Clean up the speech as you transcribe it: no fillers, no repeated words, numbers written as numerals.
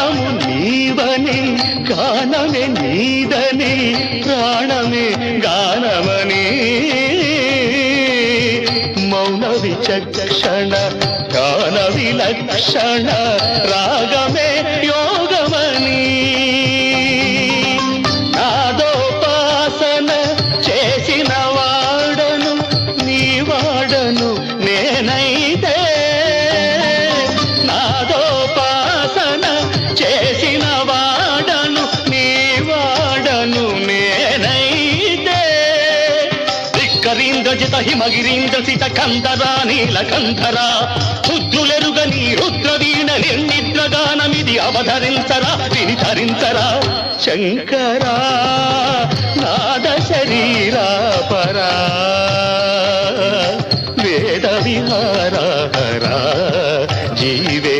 ప్రాణము నీవని గానమే నీదని ప్రాణమే గానమని మౌన విచక్షణ గాన విలక్షణ రాగమే యోగమని నాదోపాసన చేసిన వాడను నీ వాడను నేనైతే నాదోపాసన చేసిన వాడను నీ వాడను నేనైతే ధిక్కరీంద్రజిత హిమగిరీంద్ర సిత కందరా నీలకంధరా రుద్రులెరుగని రుద్రవీణ నిర్నిద్రగానమిది అవధరించరా వినిధరించరా శంకరా నాద శరీరా పరా వేద విహార హరా జీవే